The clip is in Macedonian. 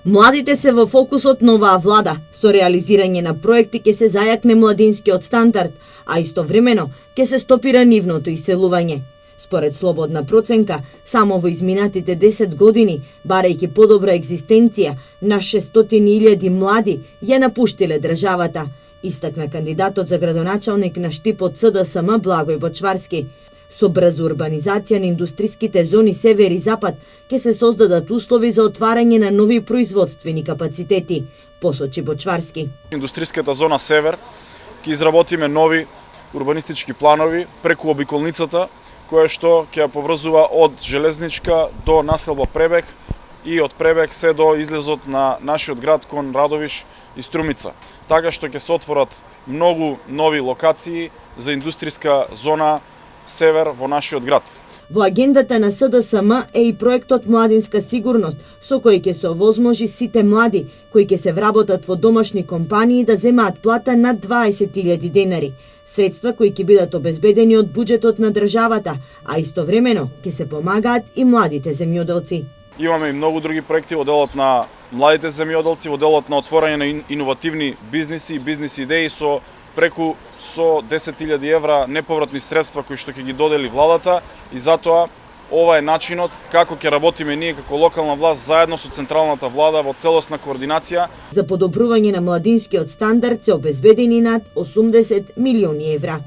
Младите се во фокусот на оваа влада. Со реализирање на проекти ќе се зајакне младинскиот стандард, а истовремено ќе се стопира нивното иселување. Според слободна проценка, само во изминатите 10 години, барајќи подобра екзистенција, на 600.000 млади ја напуштиле државата, истакна кандидатот за градоначалник на Штипот СДСМ Благој Бочварски. Со брза урбанизација на индустриските зони Север и Запад ќе се создадат услови за отварање на нови производствени капацитети, посочи Бочварски. Индустриската зона Север ќе изработиме нови урбанистички планови преку обиколницата, која што ќе ја поврзува од железничка до населба Пребег и од Пребег се до излезот на нашиот град кон Радовиш и Струмица. Така што ќе се отворат многу нови локации за индустријска зона Север во нашиот град. Во агендата на СДСМ е и проектот Младинска сигурност, со кој ќе се овозможи сите млади кои ќе се вработат во домашни компании да земаат плата над 20.000 денари, средства кои ќе бидат обезбедени од буџетот на државата, а истовремено ќе се помагаат и младите земјоделци. Имаме и многу други проекти во делот на младите земјоделци, во делот на отворање на иновативни бизниси и бизнис идеи со преку 10.000 евра неповратни средства кои што ќе ги додели владата, и затоа ова е начинот како ќе работиме ние како локална власт заедно со централната влада во целосна координација. За подобрување на младинскиот стандард се обезбедени над 80 милиони евра.